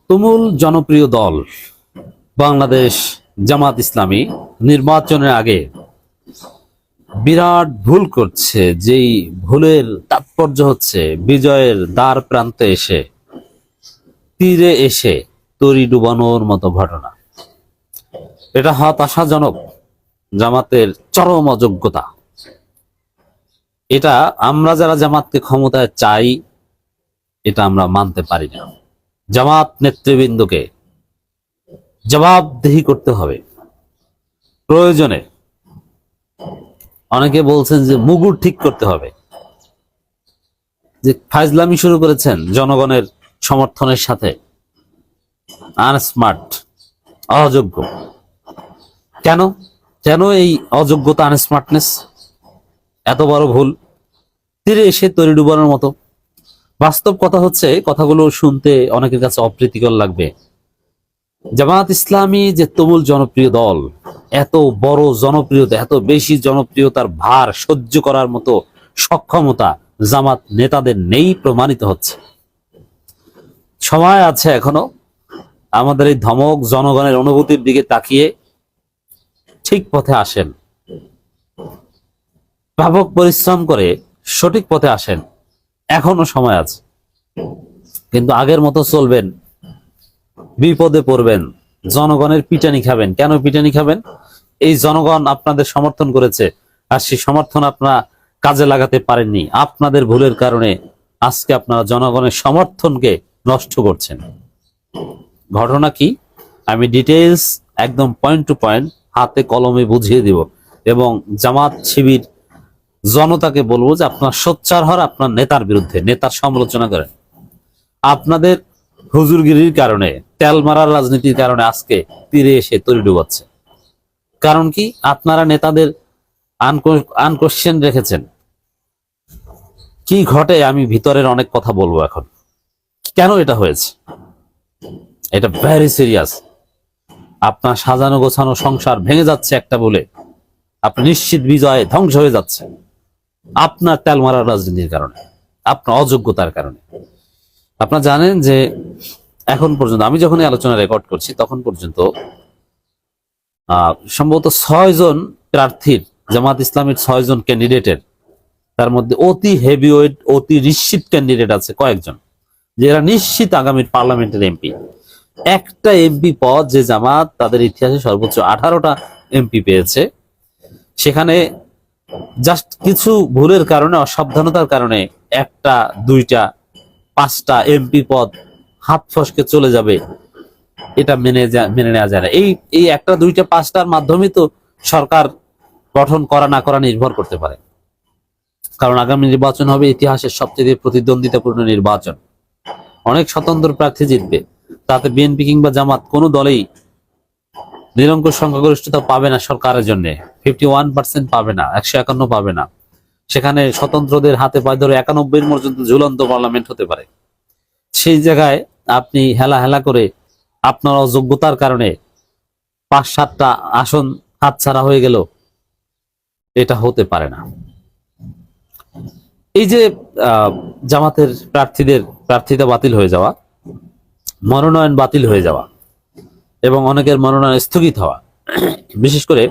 তুমুল জনপ্রিয় দল বাংলাদেশ জামাত ইসলামী নির্বাচনের আগে বিরাট ভুল করছে। যেই ভুলের তাৎপর্য হচ্ছে বিজয়ের দ্বার প্রান্তে এসে তীরে এসে তরি ডুবানোর মতো ঘটনা। এটা হতাশাজনক, জামাতের চরম অযোগ্যতা। এটা আমরা যারা জামাতকে ক্ষমতায় চাই এটা আমরা মানতে পারি না। জামাত নেতৃবৃন্দকে জবাবদিহি করতে হবে। প্রয়োজনে অনেকে বলছেন যে মুগুর ঠিক করতে হবে, যে ফাইজলামি শুরু করেছেন জনগণের সমর্থনের সাথে। আনস্মার্ট, অযোগ্য। কেন কেন এই অযোগ্যতা, আনস্মার্টনেস, এত বড় ভুল তীরে এসে তরি ডুবানোর মতো? বাস্তব কথা হচ্ছে, কথাগুলো শুনতে অনেকের কাছে অপ্রীতিকর লাগবে। জামাত ইসলামী যে তুমুল জনপ্রিয় দল, এত বড় জনপ্রিয়তা, এত বেশি জনপ্রিয়তার ভার সহ্য করার মতো সক্ষমতা জামাত নেতাদের নেই, প্রমাণিত হচ্ছে। সময় আছে এখনো। আমাদের এই ধমক, জনগণের অনুভূতির দিকে তাকিয়ে ঠিক পথে আসেন, ব্যাপক পরিশ্রম করে সঠিক পথে আসেন। এখনো সময় আছে, কিন্তু আগের মতো চলবেন, বিপদে পড়বেন, জনগণের পিটানি খাবেন। কেন পিটানি খাবেন? এই জনগণ আপনাদের সমর্থন করেছে, আর সেই সমর্থন আপনারা কাজে লাগাতে পারেননি। আপনাদের ভুলের কারণে আজকে আপনারা জনগণের সমর্থনকে নষ্ট করছেন। ঘটনা কি আমি ডিটেইলস একদম পয়েন্ট টু পয়েন্ট হাতে কলমে বুঝিয়ে দিব, এবং জামাত শিবির জনতাকে বলবো যে আপনার সোচ্চার হওয়ার, আপনার নেতার বিরুদ্ধে, নেতার সমালোচনা করেন। আপনাদের হুজুরগিরির কারণে, তেল মারার রাজনীতির কারণে আজকে তীরে এসে তরি ডুবাচ্ছে। কারণ কি? আপনারা নেতাদের আনকোশ্চেন রেখেছেন। কি ঘটে আমি ভিতরের অনেক কথা বলবো এখন। কেন এটা হয়েছে? এটা ভেরি সিরিয়াস। আপনার সাজানো গোছানো সংসার ভেঙে যাচ্ছে একটা বলে, আপনি নিশ্চিত বিজয়ে ধ্বংস হয়ে যাচ্ছে আপনার তেল মারার রাজনীতির কারণে, আপনার অযোগ্যতার কারণে। আপনারা জানেন যে এখন পর্যন্ত, আমি যখন এই আলোচনা রেকর্ড করছি তখন পর্যন্ত সম্ভবত 6 জন প্রার্থীর, জামাত ইসলামের 6 জন ক্যান্ডিডেটের, তার মধ্যে অতি হেভিওয়েট, অতি নিশ্চিত ক্যান্ডিডেট আছে কয়েকজন, যে এরা নিশ্চিত আগামীর পার্লামেন্টের এমপি। একটা এমপি পদ যে জামাত তাদের ইতিহাসে সর্বোচ্চ 18টা এমপি পেয়েছে, সেখানে জাস্ট কিছু ভুলের কারণে, অসাবধানতার কারণে একটা, দুইটা, 5টা এমপি পদ হাত ফসকে চলে যাবে, এটা মেনে নেওয়া যায় না। এই একটা, দুইটা, 5টার মাধ্যমে তো সরকার গঠন করা না করা নির্ভর করতে পারে। কারণ আগামী নির্বাচন হবে ইতিহাসের সবচেয়ে প্রতিদ্বন্দ্বিতাপূর্ণ নির্বাচন। অনেক স্বতন্ত্র প্রার্থী জিতবে, তাতে বিএনপি কিংবা জামাত কোনো দলেই নিরঙ্কুশ সংখ্যাগরিষ্ঠতা পাবে না। সরকারের জন্য 51% পাবে না, 151 পাবে না। সেখানে স্বতন্ত্রদের হাতে পায়ে ধরে 91 পর্যন্ত ঝুলন্ত পার্লামেন্ট হতে পারে। সেই জায়গায় আপনি হেলা হেলা করে আপনার অযোগ্যতার কারণে 5-7টা আসন হাতছাড়া হয়ে গেল, এটা হতে পারে না। এই যে জামাতের প্রার্থীদের প্রার্থিতা বাতিল হয়ে যাওয়া, মনোনয়ন বাতিল হয়ে যাওয়া, এবং অনেকের মনোনয়ন স্থগিত হওয়া, বিশেষ করে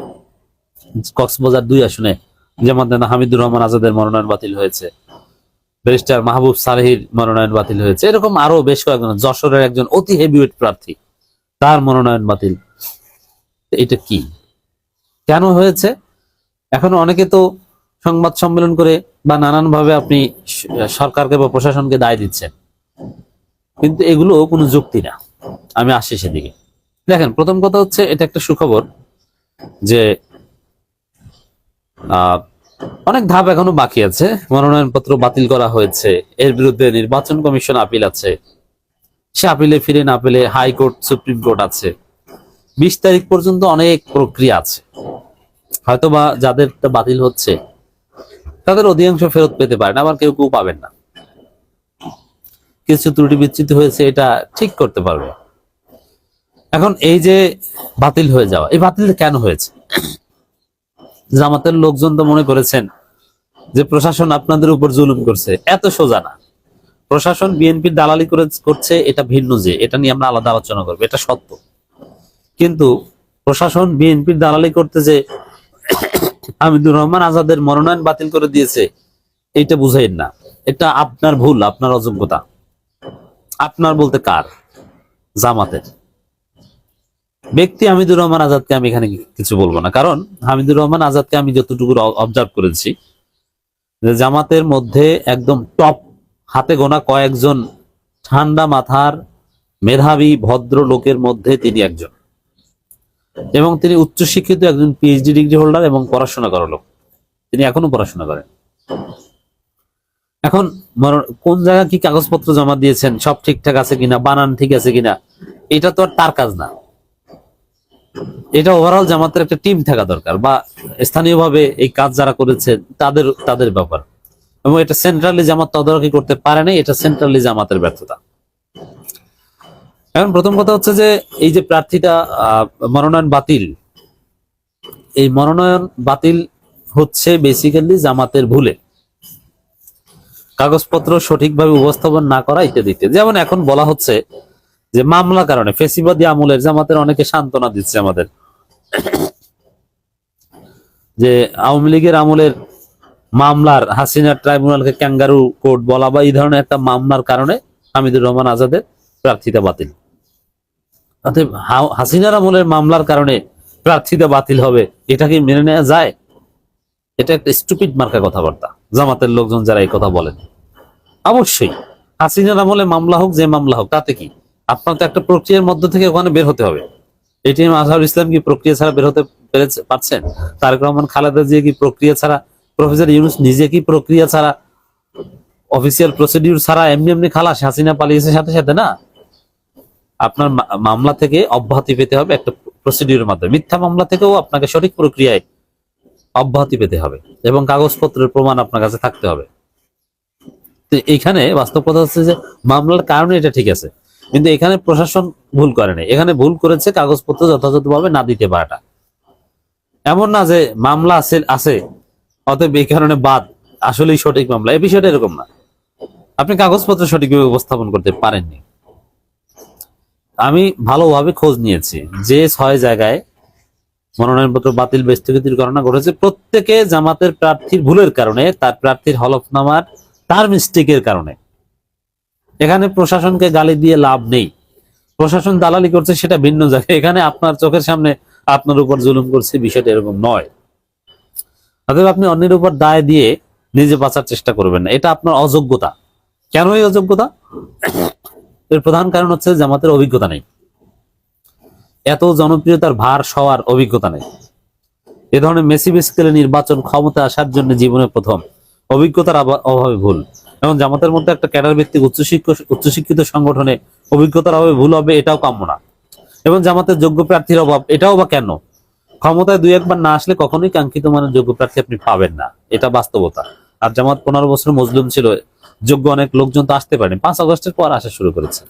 কক্সবাজার 2 আসনে জামাত নেতা হামিদুর রহমান আজাদের মনোনয়ন বাতিল হয়েছে, ব্যারিস্টার মাহবুব সালেহীর মনোনয়ন বাতিল হয়েছে, এরকম আরো বেশ কয়েকজন, যশোরের একজন অতি হেভিওয়েট প্রার্থী, তার মনোনয়ন বাতিল। এটা কি, কেন হয়েছে? এখন অনেকে তো সংবাদ সম্মেলন করে বা নানান ভাবে আপনি সরকারকে বা প্রশাসনকে দায় দিচ্ছেন, কিন্তু এগুলো কোনো যুক্তি না। আমি আসছি সেদিকে। দেখেন, প্রথম কথা হচ্ছে, এটা একটা সুখবর যে অনেক ধাপ এখনো বাকি আছে। মনোনয়নপত্র বাতিল করা হয়েছে, এর বিরুদ্ধে নির্বাচন কমিশন আপিল আছে, সে আপিলে ফিরে না পেলে হাইকোর্ট, সুপ্রিম কোর্ট আছে। 20 তারিখ পর্যন্ত অনেক প্রক্রিয়া আছে। হয়তোবা যাদের বাতিল হচ্ছে তাদের অধিকাংশ ফেরত পেতে পারেন, আবার কেউ কেউ পাবেন না। কিছু ত্রুটি বিচ্যুতি হয়েছে, এটা ঠিক করতে পারবে। এখন এই যে বাতিল হয়ে যাওয়া, এই বাতিল কেন হয়েছে? জামাতের লোকজন তো মনে করেছেন যে প্রশাসন আপনাদের উপর জুলুম করছে। এত সোজা না। প্রশাসন বিএনপির দালালি করছে এটা ভিন্ন, যে এটা নিয়ে আমরা আলাদা আলোচনা করবো, এটা সত্য। কিন্তু প্রশাসন বিএনপির দালালি করতে যে হামিদুর রহমান আজাদের মনোনয়ন বাতিল করে দিয়েছে এইটা বুঝাইন না। এটা আপনার ভুল, আপনার অযোগ্যতা। আপনার বলতে কার? জামাতের ব্যক্তি হামিদুর রহমান আজাদকে আমি এখানে কিছু বলবো না, কারণ হামিদুর রহমান আজাদকে আমি যতটুকু অবজার্ভ করেছি যে জামাতের মধ্যে একদম টপ হাতে গোনা কয়েকজন ঠান্ডা মাথার মেধাবী ভদ্র লোকের মধ্যে তিনি একজন, এবং তিনি উচ্চশিক্ষিত একজন পিএইচডি ডিগ্রি হোল্ডার এবং পড়াশোনা করা লোক। তিনি এখনো পড়াশোনা করেন। এখন কোন জায়গায় কি কাগজপত্র জমা দিয়েছেন, সব ঠিকঠাক আছে কিনা, বানান ঠিক আছে কিনা, এটা তো আর তার কাজ না। এটা ওভারঅল জামাতের একটা টিম থাকা দরকার, বা স্থানীয়ভাবে এই কাজ যারা করেছে তাদের ব্যাপার, এবং এটা সেন্ট্রালি জামাত তদারকি করতে পারে না, এটা সেন্ট্রালি জামাতের ব্যর্থতা। এখন প্রথম কথা হচ্ছে যে এই যে প্রার্থীটা মনোনয়ন বাতিল, এই মনোনয়ন বাতিল হচ্ছে বেসিক্যালি জামাতের ভুলে, কাগজপত্র সঠিকভাবে উপস্থাপন না করা ইত্যাদি। যেমন এখন বলা হচ্ছে যে মামলা কারণে ফেসিবাদী আমলের জামাতের অনেকে সান্ত্বনা দিচ্ছে আমাদের, যে আওয়ামী লীগের আমলের মামলার হাসিনা ট্রাইব্যুনালকে ক্যাঙ্গারু কোর্ট বলা বা এই ধরনের একটা মামলার কারণে হামিদুর রহমান আজাদের প্রার্থিতা বাতিল। অতএব হাসিনার আমলের মামলার কারণে প্রার্থিতা বাতিল হবে, এটা কি মেনে নেওয়া যায়? এটা একটা স্টুপিড মার্কা কথাবার্তা জামাতের লোকজন যারা এই কথা বলেন। অবশ্যই হাসিনার আমলে মামলা হোক, যে মামলা হোক, তাতে কি? আপনার তো একটা প্রক্রিয়ার মধ্য থেকে ওখানে বের হতে হবে। এটিএম আজহারুল ইসলাম কি প্রক্রিয়া ছাড়া বের হতে পারছেন? তারেক রহমান খালেদা জিয়া কি প্রক্রিয়া ছাড়া, প্রফেসর ইউনূস নিজে কি প্রক্রিয়া ছাড়া, অফিসিয়াল প্রসিডিউর ছাড়া এমনি এমনি খালাস? হাসিনা পালিয়েছে সাথে সাথে না। আপনার মামলা থেকে অব্যাহতি পেতে হবে একটা প্রসিডিউরের মাধ্যমে। মিথ্যা মামলা থেকেও আপনাকে সঠিক প্রক্রিয়ায় অব্যাহতি পেতে হবে এবং কাগজপত্রের প্রমাণ আপনার কাছে থাকতে হবে। তো এইখানে বাস্তব কথা হচ্ছে যে মামলার কারণে এটা ঠিক আছে, কিন্তু এখানে প্রশাসন ভুল করে নাই, এখানে ভুল করেছে কাগজপত্র যথাযথভাবে না দিতে পারাটা। এমন না যে মামলা আছে অতএব এই কারণে বাদ, আসলেই সঠিক মামলা, এই বিষয়টা এরকম না। আপনি কাগজপত্র সঠিকভাবে উপস্থাপন করতে পারেননি। আমি ভালোভাবে খোঁজ নিয়েছি যে 6 জায়গায় মনোনয়নপত্র বাতিল বা স্থগিতের ঘটনা ঘটেছে, প্রত্যেকে জামাতের প্রার্থীর ভুলের কারণে, তার প্রার্থীর হলফনামার তার মিস্টেকের কারণে। এখানে প্রশাসনকে গালি দিয়ে লাভ নেই। প্রশাসন দালালি করছে সেটা ভিন্ন জায়গায়, এখানে আপনার চোখের সামনে আপনার উপর জুলুম করছে, বিষয়টা এরকম নয়। অতএব আপনি অন্যের উপর দায় দিয়ে নিজে বাঁচার চেষ্টা করবেন না, এটা আপনার অযোগ্যতা। কেন এই অযোগ্যতা? এর প্রধান কারণ হচ্ছে জামাতের অভিজ্ঞতা নেই, এত জনপ্রিয়তার ভার সওয়ার অভিজ্ঞতা নেই। এ ধরনের মেসি স্কেলে নির্বাচন ক্ষমতা আসার জন্য জীবনে প্রথম, অভিজ্ঞতার অভাবে ভুল। এবং জামাতের মধ্যে একটা ক্যাডার ভিত্তিক উচ্চশিক্ষিত সংগঠনে অভিজ্ঞতার অভাবে ভুল হবে, এটাও কাম্য না। এবং জামাতের যোগ্য প্রার্থীর অভাব, এটাও বা কেন? ক্ষমতায় 2-1 বার না আসলে কখনোই কাঙ্ক্ষিত মানের যোগ্য প্রার্থী আপনি পাবেন না, এটা বাস্তবতা। আর জামাত 15 বছর মজলুম ছিল, যোগ্য অনেক লোকজন তো আসতে পারেনি, 5 আগস্টের পর আসা শুরু করেছে।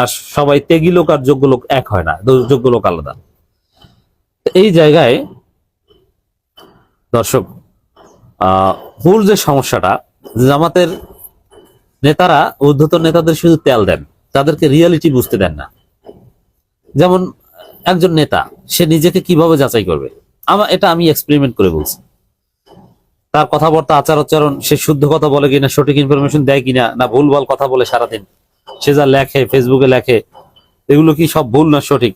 আর সবাই ত্যাগী লোক আর যোগ্য লোক এক হয় না, যোগ্য লোক আলাদা। এই জায়গায় দর্শক মূল যে সমস্যাটা, জামাতের নেতারা ঊর্ধ্বতন নেতাদের শুধু তেল দেন, তাদেরকে রিয়ালিটি বুঝতে দেন না। যেমন একজন নেতা সে নিজেকে কিভাবে যাচাই করবে, আমি এক্সপেরিমেন্ট করে বলছি। তার কথাবার্তা, আচার আচরণ, সে শুদ্ধ কথা বলে কিনা, সঠিক ইনফরমেশন দেয় কিনা, না ভুলভাল কথা বলে সারাদিন। সে যা লেখে, ফেসবুকে লেখে, এগুলো কি সব ভুল না সঠিক?